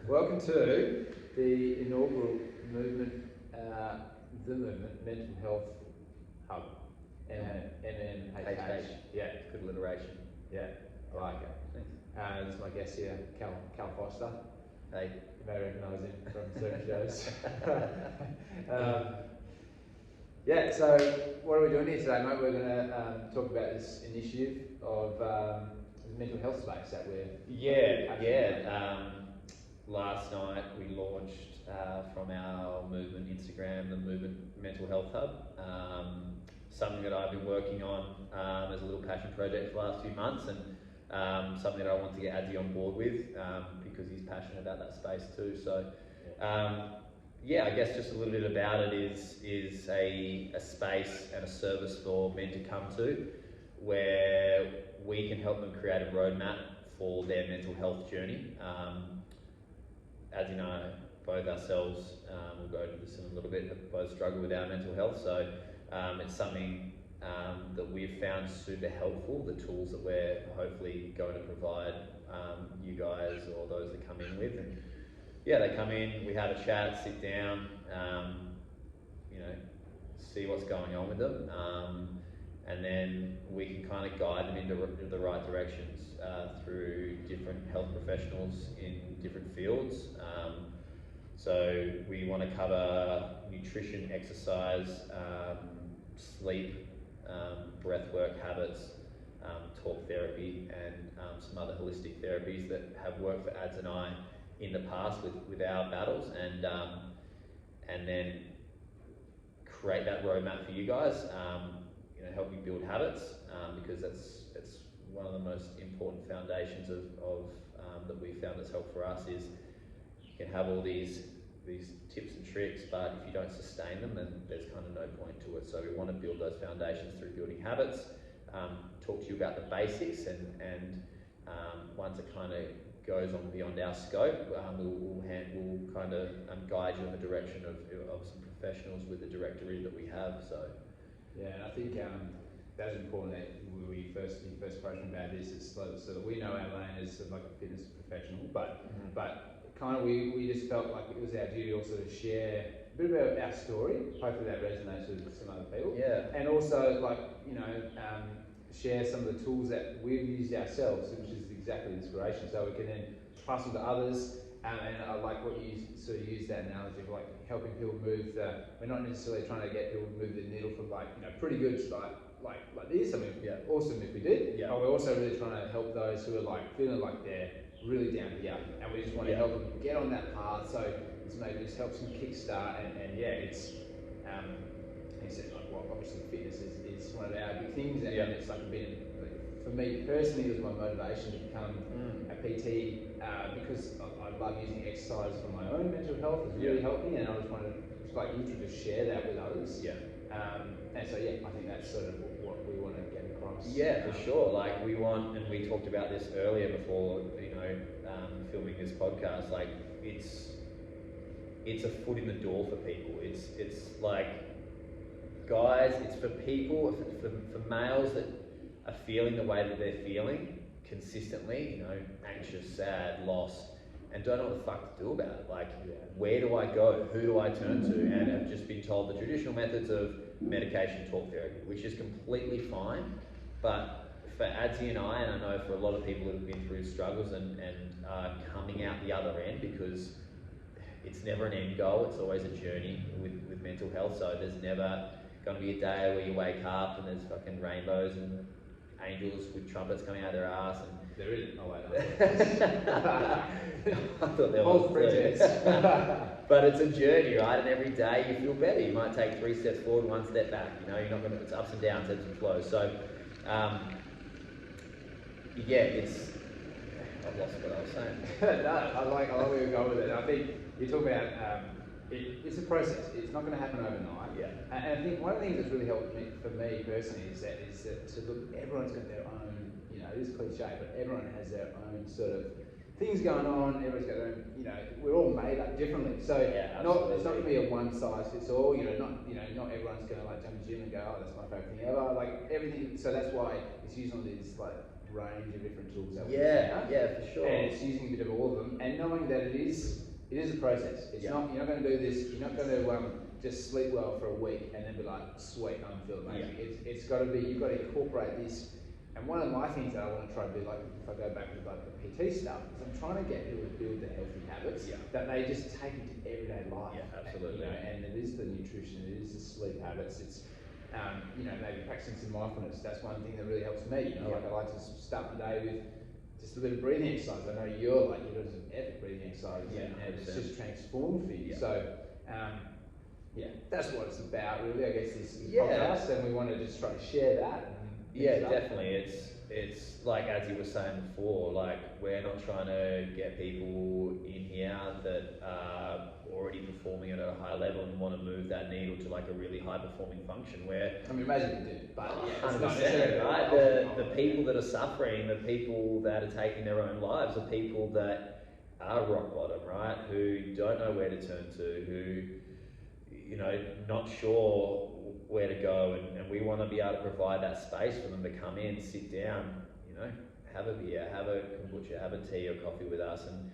Welcome to the inaugural Movement Mental Health Hub, MMHH. Yeah, Good alliteration. yeah, I like it. Thanks. This is my guest here, Cal Foster. Hey. You may recognise him from certain shows. So what are we doing here today, mate? We're going to talk about this initiative of the mental health space that we're Last night we launched from our Movement Instagram, the Movement Mental Health Hub. Something that I've been working on as a little passion project for the last few months, and something that I want to get Adzi on board with because he's passionate about that space too. So I guess just a little bit about it is a space and a service for men to come to where we can help them create a roadmap for their mental health journey. As you know, both ourselves, we'll go into this in a little bit, have both struggle with our mental health. So it's something that we've found super helpful, the tools that we're hopefully going to provide you guys or those that come in with. And they come in, we have a chat, sit down, see what's going on with them. And then we can kind of guide them into the right directions through different health professionals in different fields. So we want to cover nutrition, exercise, sleep, breathwork habits, talk therapy, and some other holistic therapies that have worked for Ads and I in the past with our battles, and then create that roadmap for you guys. Help you build habits because it's one of the most important foundations of that we found that's helped for us is you can have all these tips and tricks, but if you don't sustain them, then there's kind of no point to it. So we want to build those foundations through building habits, talk to you about the basics, and once it kind of goes on beyond our scope, we'll kind of guide you in the direction of some professionals with the directory that we have. So. Yeah, and I think that's important that we first approached about this is so that we know our lane as sort of like a fitness professional, but kind of we just felt like it was our duty also to share a bit about our story. Hopefully that resonates with some other people. Yeah. And also share some of the tools that we've used ourselves, which is exactly inspiration. So we can then pass them to others. And I like what you sort of use that analogy of like helping people move we're not necessarily trying to get people to move the needle from pretty good to like this. I mean, awesome if we did. Yeah. But we're also really trying to help those who are like feeling like they're really down here, and we just want to help them get on that path. So it's maybe just helps them kickstart and it's he said obviously fitness is one of our big things, and it's like a bit for me personally it was my motivation to become a PT because I love using exercise for my own mental health. It's really helped me, and I just wanted you to just share that with others. Yeah. And so I think that's sort of what we want to get across. Yeah, for sure. Like we want, and we talked about this earlier before, filming this podcast. Like it's a foot in the door for people. It's like, guys, it's for people, for males that are feeling the way that they're feeling consistently, anxious, sad, lost, and don't know what the fuck to do about it. Like, where do I go? Who do I turn to? And have just been told the traditional methods of medication, talk therapy, which is completely fine. But for Adzi and I know for a lot of people that have been through struggles and are coming out the other end, because it's never an end goal, it's always a journey with mental health. So there's never going to be a day where you wake up and there's fucking rainbows and angels with trumpets coming out of their ass. And there isn't. Oh wait, I thought there was. But it's a journey, right? And every day you feel better. You might take 3 steps forward, 1 step back. You're not going to. It's ups and downs, ebbs and flows. So, it's. I've lost what I was saying. No, I like where you're going with it. I think you're talking about it's a process. It's not going to happen overnight. Yeah. And I think one of the things that's really helped me, for me personally, is that to look. Everyone's got their own. It is cliche, but everyone has their own sort of things going on. Everyone's got their own. We're all made up differently. So it's not going to be a one size fits all. Not everyone's going to like jump in the gym and go, oh, that's my favorite thing ever. Like everything. So that's why it's using all these like range of different tools that we for sure. And it's using a bit of all of them, and knowing that it is a process. It's not, you're not going to do this. You're not going to just sleep well for a week and then be like, sweet, I'm feeling amazing. It's got to be. You've got to incorporate this. And one of my things that I want to try to do, like if I go back to like the PT stuff, is I'm trying to get people to build the healthy habits that they just take into everyday life. Yeah, absolutely. And it is the nutrition, it is the sleep habits. It's maybe practicing some mindfulness. That's one thing that really helps me. Like I like to start the day with just a bit of breathing exercise. I know you're doing some epic breathing exercises, and it's just transformed for you. So, that's what it's about, really. I guess this podcast, and we want to just try to share that. Definitely. It's like, as you were saying before, like we're not trying to get people in here that are already performing at a high level and want to move that needle to like a really high performing function where... I mean, imagine we do, but 100%, right? The people that are suffering, the people that are taking their own lives, are people that are rock bottom, right? Who don't know where to turn to, who, not sure where to go, and we want to be able to provide that space for them to come in, sit down, have a beer, have a kombucha, have a tea or coffee with us, and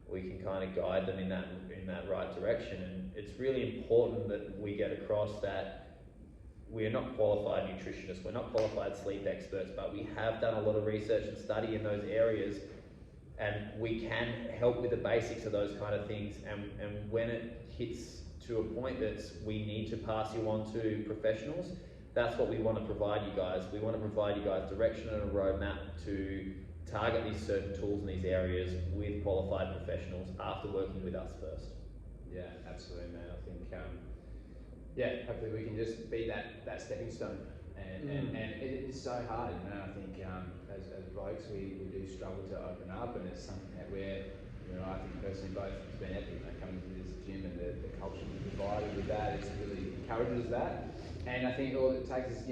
we can kind of guide them in that right direction. And it's really important that we get across that we are not qualified nutritionists, we're not qualified sleep experts, but we have done a lot of research and study in those areas, and we can help with the basics of those kind of things. And when it hits to a point that we need to pass you on to professionals, that's what we want to provide you guys. We want to provide you guys direction and a roadmap to target these certain tools in these areas with qualified professionals after working with us first. Yeah, absolutely, man. I think, hopefully we can just be that stepping stone. And it is so hard, I think as blokes we do struggle to open up, and it's something that we're, I think personally both, it's been epic, coming to this gym, and the culture we've provided with that, it really encourages that. And I think all it takes is,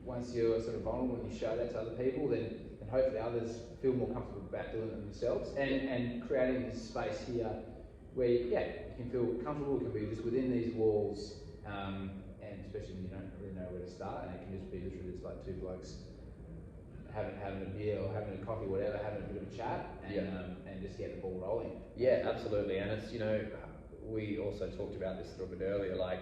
once you're sort of vulnerable and you show that to other people, then hopefully others feel more comfortable about doing it themselves, and creating this space here where you can feel comfortable. It can be just within these walls, and especially when you don't really know where to start, and it can just be literally just like two blokes having a beer or having a coffee, whatever, having a bit of a chat, and just get the ball rolling. Yeah, absolutely. And it's, we also talked about this a little bit earlier, like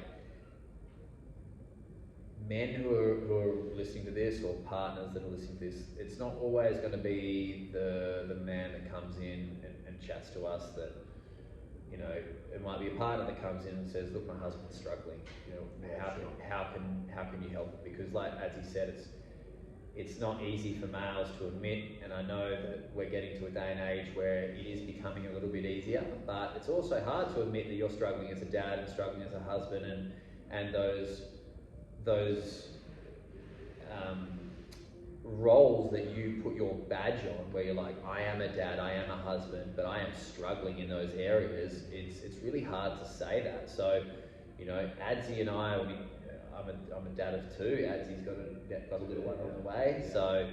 men who are listening to this, or partners that are listening to this, it's not always going to be the man that comes in and chats to us that, it might be a partner that comes in and says, look, my husband's struggling, how can you help? Because like, as he said, it's not easy for males to admit, and I know that we're getting to a day and age where it is becoming a little bit easier, but it's also hard to admit that you're struggling as a dad and struggling as a husband, and those roles that you put your badge on, where you're like, I am a dad, I am a husband, but I am struggling in those areas. It's really hard to say that. So, Adzi and I, I'm a dad of two. Adzi's got a little one on the way. So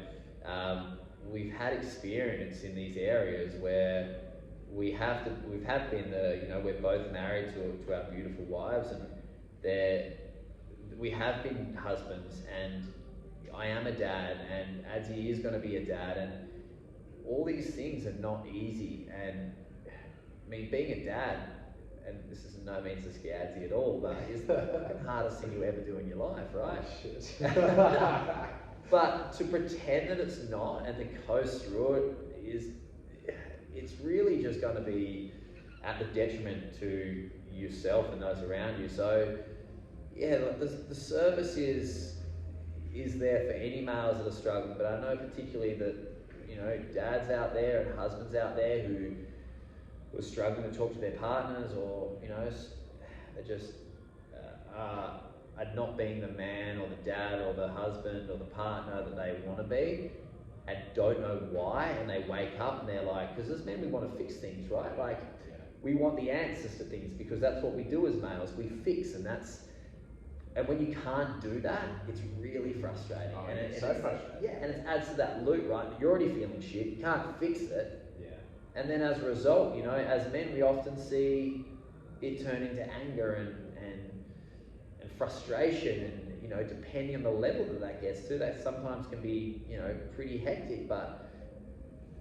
we've had experience in these areas where we've been we're both married to our beautiful wives, and we have been husbands, and I am a dad, and Adzi is going to be a dad, and all these things are not easy. And I mean, being a dad, and this is no means to scare Adzi at all, but it's the hardest thing you ever do in your life, right? Oh, shit. But to pretend that it's not and to coast through it it's really just going to be at the detriment to yourself and those around you. So yeah, the service is there for any males that are struggling, but I know particularly that dads out there and husbands out there who are struggling to talk to their partners, or they're just are not being the man or the dad or the husband or the partner that they want to be, and don't know why, and they wake up and they're like, because as men we want to fix things, right? Like we want the answers to things, because that's what we do as males, we fix, and when you can't do that, it's really frustrating. Oh, it's so frustrating. Yeah, and it adds to that loop, right? You're already feeling shit, you can't fix it. Yeah. And then as a result, as men, we often see it turn into anger and frustration, and you know, depending on the level that gets to, that sometimes can be, you know, pretty hectic. But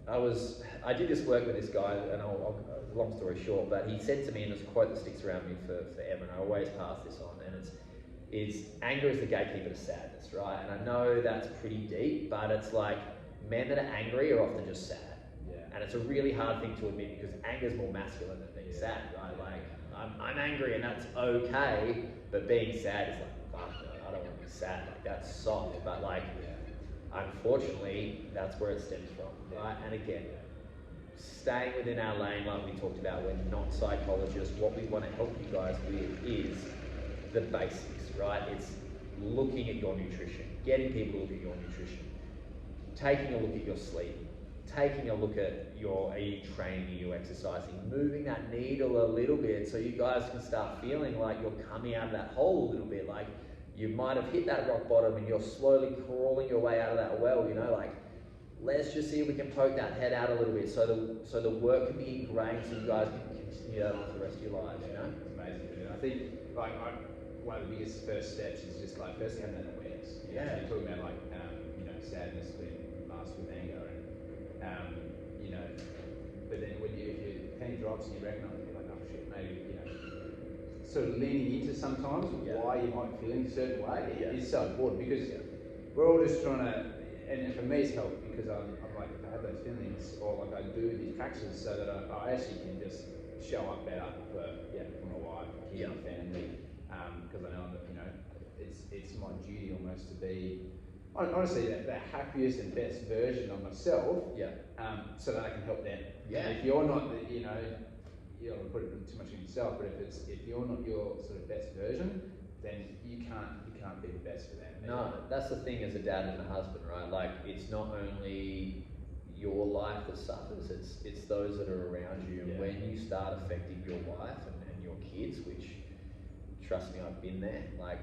I did this work with this guy, and long story short, but he said to me, and it's a quote that sticks around me forever, and I always pass this on, and it's anger is the gatekeeper to sadness, right? And I know that's pretty deep, but it's like men that are angry are often just sad. Yeah. And it's a really hard thing to admit because anger is more masculine than being sad, right? Like, I'm angry and that's okay, but being sad is like, fuck no, I don't want to be sad. Like, that's soft, but like, unfortunately, that's where it stems from, right? And again, staying within our lane, like we talked about, we're not psychologists. What we want to help you guys with is the basics, right? It's looking at your nutrition, getting people to look at your nutrition, taking a look at your sleep, taking a look at are you training, are you exercising, moving that needle a little bit so you guys can start feeling like you're coming out of that hole a little bit. Like you might have hit that rock bottom and you're slowly crawling your way out of that well, you know, like let's just see if we can poke that head out a little bit so the work can be ingrained so you guys can continue that for the rest of your lives, you know? It's amazing. I think like one of the biggest first steps is just like first having that awareness. You know, so you're talking about like you know, sadness being masked with anger and you know, but then if your penny drops and you recognise it, you're like, oh shit, maybe, you know, sort of leaning into sometimes why you might be feeling a certain way is so important because we're all just trying to, and for me it's helped because I'm like, if I have those feelings or like I do these practices so that I actually can just show up better for my wife, kids, my family, because I know that, you know, it's my duty almost to be honestly the happiest and best version of myself, so that I can help them. And if you're not, you know, you don't put it too much in yourself, but if you're not your sort of best version, then you can't be the best for them. No, that's the thing as a dad and a husband, right? Like it's not only your life that suffers, it's those that are around you. And when you start affecting your wife and your kids, which trust me, I've been there, like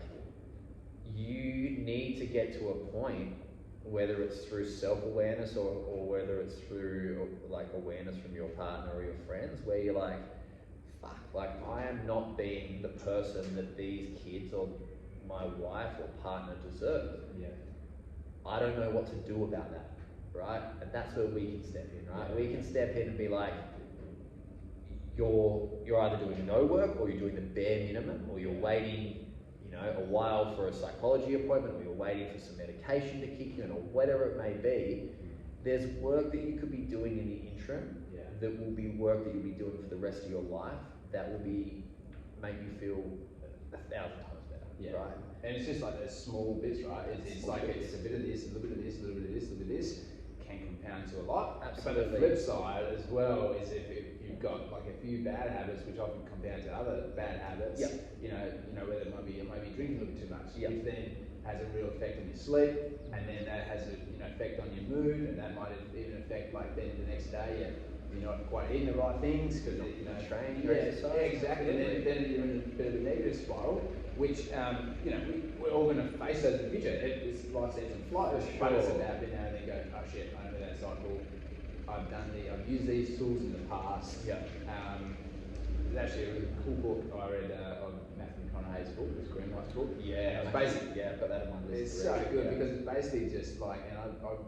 you need to get to a point, whether it's through self-awareness or whether it's through like awareness from your partner or your friends, where you're like, fuck, like I am not being the person that these kids or my wife or partner deserve. I don't know what to do about that, right? And that's where we can step in, right? We can step in and be like, you're either doing no work or you're doing the bare minimum, or you're waiting, you know, a while for a psychology appointment, or you're waiting for some medication to kick in, or whatever it may be. There's work that you could be doing in the interim that will be work that you'll be doing for the rest of your life that will make you feel 1,000 times better, right? And it's just like those small bits, right? It's like it's a bit of this, a little bit of this, a little bit of this, a little bit of this, can compound to a lot. Absolutely. But the flip side as well is if you've got like a few bad habits, which often compound to other bad habits, you know, whether it might be drinking a little bit too much, which then has a real effect on your sleep, and then that has a effect on your mood, and that might even affect like then the next day you're not quite eating the right things because training or exercise. Exactly. And then you're in a bit of a negative spiral, which you know we're all going to face those in the future. It's life's ebbs and flows, but it's about being able to go, oh shit, I know that cycle. I've used these tools in the past. There's actually a really cool book I read on Matthew McConaughey's book, this Greenlight's book. I've got that in my list. It's so good because it's basically just like, and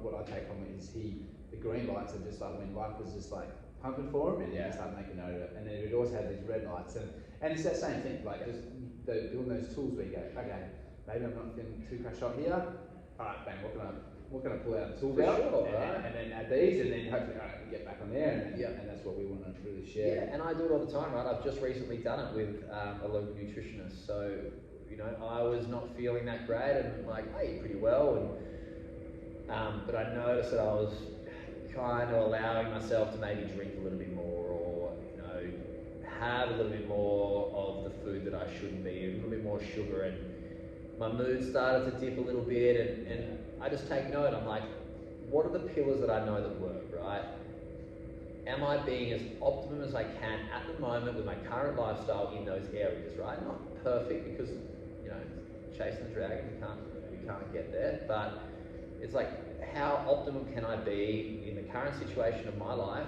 what I take from it is the green lights are just like when life was just like pumping for him, and you start making note of it. And then it would always have these red lights, and it's that same thing, like just doing those tools where you go, okay, maybe I'm not feeling too crash hot here. All right, bang, what can I pull out the tool belt, and then add these, and then hopefully we get back on there, and that's what we want to really share. And I do it all the time, right? I've just recently done it with a local nutritionist. So, you know, I was not feeling that great, and like I eat pretty well, and but I noticed that I was kind of allowing myself to maybe drink a little bit more, or you know, have a little bit more of the food that I shouldn't be, a little bit more sugar, and my mood started to dip a little bit, and I just take note. I'm like, what are the pillars that I know that work, right? Am I being as optimum as I can at the moment with my current lifestyle in those areas, right? Not perfect because, you know, chasing the dragon, we can't get there, but it's like, how optimum can I be in the current situation of my life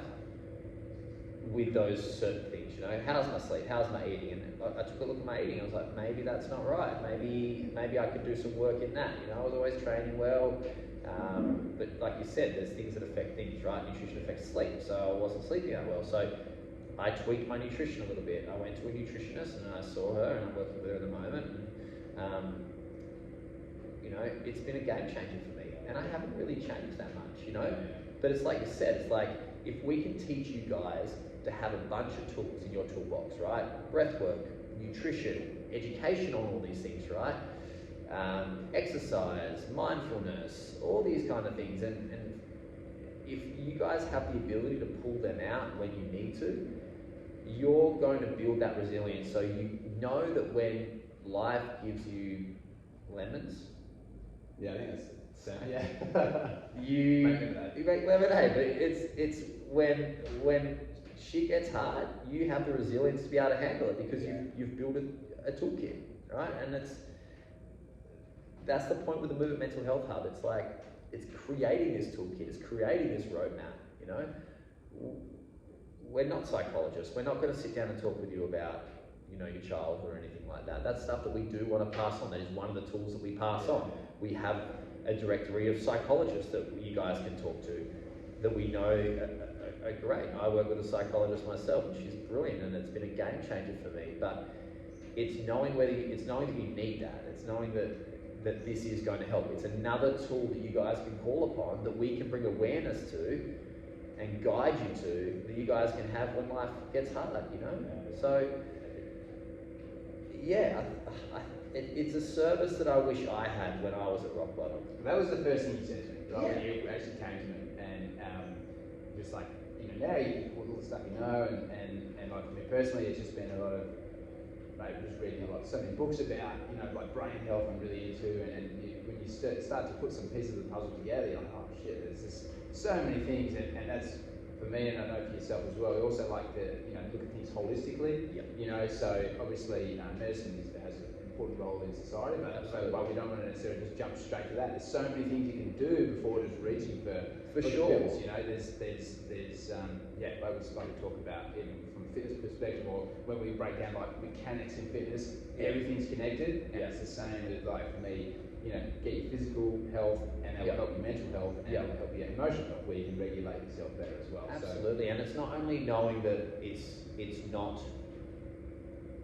with those certain things, you know, how's my sleep, how's my eating, and I took a look at my eating. I was like, maybe that's not right. Maybe I could do some work in that. You know, I was always training well, but like you said, there's things that affect things, right? Nutrition affects sleep, so I wasn't sleeping that well. So I tweaked my nutrition a little bit. I went to a nutritionist and I saw her, and I'm working with her at the moment. And, you know, it's been a game changer for me, and I haven't really changed that much, you know. But it's like you said, it's like if we can teach you guys to have a bunch of tools in your toolbox, right? Breath work, nutrition, education on all these things, right? Exercise, mindfulness, all these kind of things. And if you guys have the ability to pull them out when you need to, you're going to build that resilience. So you know that when life gives you lemons, yeah, I think that's you make lemonade, but it's when shit gets hard, you have the resilience to be able to handle it because you've built a toolkit, right? And that's the point with the Movement Mental Health Hub. It's like it's creating this toolkit, it's creating this roadmap. You know, we're not psychologists. We're not going to sit down and talk with you about, you know, your childhood or anything like that. That's stuff that we do want to pass on. That is one of the tools that we pass on. We have a directory of psychologists that you guys can talk to that we know are great. I work with a psychologist myself, and she's brilliant, and it's been a game changer for me. But it's knowing that you need that. It's knowing that this is going to help. It's another tool that you guys can call upon, that we can bring awareness to and guide you to, that you guys can have when life gets hard, you know? So, yeah, it's a service that I wish I had when I was at rock bottom. That was the first thing you said to me, right? When you actually came to me, and just like, you know, now you all the stuff you know, and like for me personally, it's just been a lot of, like, just reading so many books about, you know, like brain health I'm really into, and when you start to put some pieces of the puzzle together, you're like, oh shit, there's just so many things, and that's, for me, and I know for yourself as well, we also like to, you know, look at things holistically. You know, so obviously medicine has an important role in society, but we don't want to necessarily just jump straight to that. There's so many things you can do before just reaching for sure. Pills, you know, there's like we talk about even from a fitness perspective, or when we break down like mechanics in fitness, everything's connected, and it's the same with, like, for me, you know, get your physical health, and that will help your mental health, and that will help your emotional health, where you can regulate yourself better as well. Absolutely, and it's not only knowing that it's not,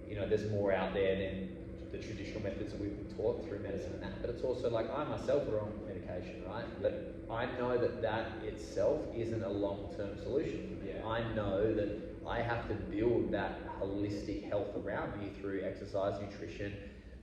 you know, there's more out there than the traditional methods that we've been taught through medicine and that, but it's also like I myself are on medication, right? But I know that itself isn't a long-term solution for me. I know that I have to build that holistic health around me through exercise, nutrition,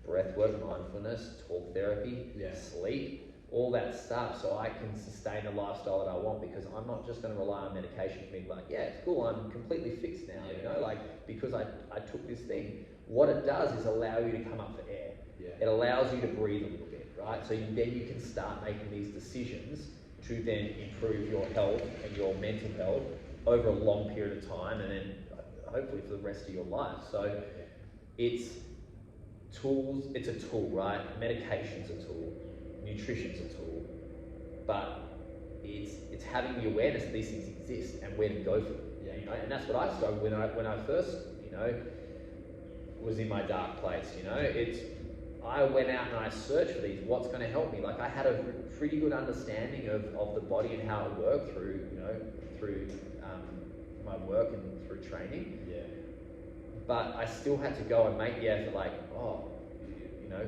breathwork, mindfulness, talk therapy, sleep, all that stuff, so I can sustain the lifestyle that I want, because I'm not just going to rely on medication for me, like, yeah, it's cool, I'm completely fixed now, you know, like, because I took this thing. What it does is allow you to come up for air. It allows you to breathe a little bit, right? So then you can start making these decisions to then improve your health and your mental health over a long period of time, and then hopefully for the rest of your life. So it's tools, it's a tool, right? Medication's a tool, nutrition's a tool, but it's having the awareness that these things exist and where to go for them. You know? And that's what I struggled when I first, you know, was in my dark place. You know, I went out and I searched for these. What's going to help me? Like, I had a pretty good understanding of the body and how it worked through my work and through training. But I still had to go and make the effort. Like, you know,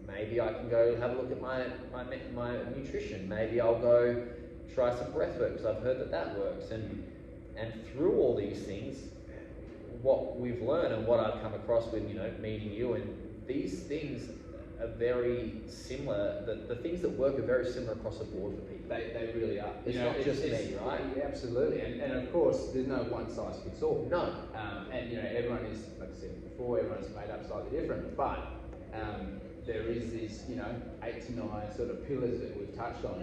maybe I can go have a look at my nutrition. Maybe I'll go try some breath work, because I've heard that works. And through all these things, what we've learned and what I've come across with, you know, meeting you, and these things are very similar. The things that work are very similar across the board for people. They really are. It's not just me, right? Yeah, absolutely. And of course, there's no one size fits all. No. And you know, everyone is, like I said before, everyone's made up slightly different. But there is these, you know, 8 to 9 sort of pillars that we've touched on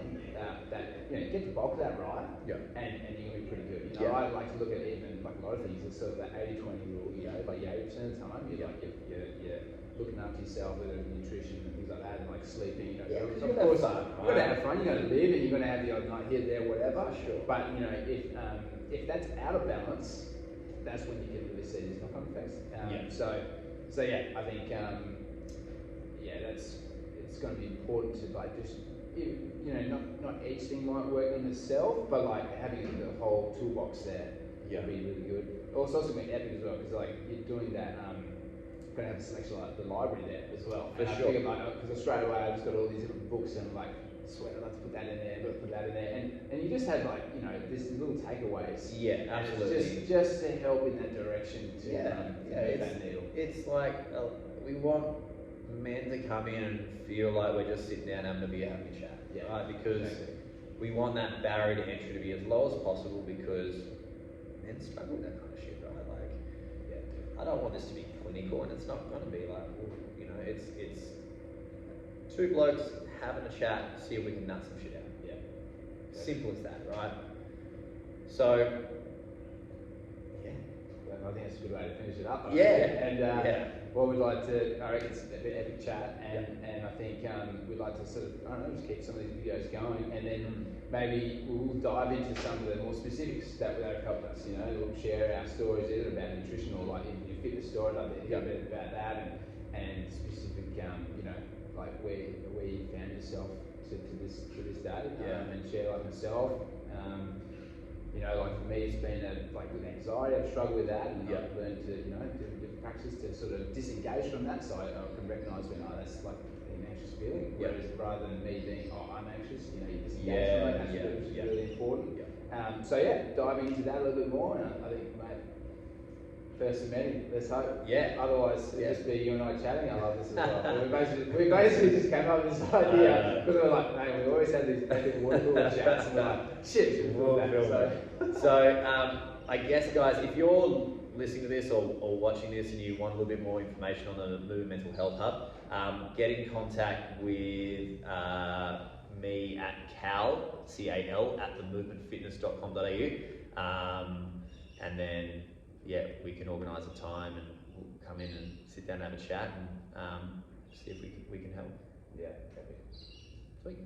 that, you know, get the bulk of that right, and you're gonna be pretty good. You know, I like to look at even like a lot of things. It's sort of that 80-20 rule. You know, like 80% of the time, you're looking after yourself, whether it's nutrition and things like that, and like sleeping. You know, of course, you've got to have fun. You've got to live, and you're going to have the odd night here, there, whatever. Sure. But you know, if that's out of balance, that's when you can really see these knock-on effects. Yeah. So yeah, I think it's going to be important to like just not each thing might work in itself, but like having the whole toolbox there would be really good. Also, it's going to be epic as well because like you're doing that. Going to have a selection like the library there as well. For sure. I figured like because straight away I just got all these different books and I'm like, sweat, I'd like to put that in there, but put that in there, and you just have like these little takeaways. Yeah, absolutely. Just to help in that direction to move that needle. It's like we want men to come in and feel like we're just sitting down having a beer, having a chat, right? Because we want that barrier to entry to be as low as possible because men struggle with that kind of shit, right? Like, I don't want this to be clinical, and it's not going to be like, it's two blokes having a chat, see if we can nut some shit out. Yeah. Simple as that, right? So, I think that's a good way to finish it up. What we'd like to, I reckon it's a bit epic chat, and I think we'd like to sort of, just keep some of these videos going, and then maybe we'll dive into some of the more specifics that have helped us. We'll share our stories either about nutrition or like your fitness story, like a bit about that, and specific, like where you found yourself to this day, and share like myself. Like for me, it's been with anxiety, I've struggled with that, and I've learned to, do different practices to sort of disengage from that. So I can recognise when, that's like an anxious feeling, whereas rather than me being, I'm anxious, you disengage from that, which is really important. Diving into that a little bit more, and I think, mate, first of many, let's hope. Yeah. Otherwise, it'll just be you and I chatting. I love this as well. we basically just came up with this idea because we're like, man, we always had these epic water cooler chats, and we're like, shit, we'll film that. So, I guess, guys, if you're listening to this or watching this and you want a little bit more information on the Movement Mental Health Hub, get in contact with me at Cal, C-A-L, at themovementfitness.com.au, and then we can organise a time and we'll come in and sit down and have a chat and see if we can help. Yeah, Sweet.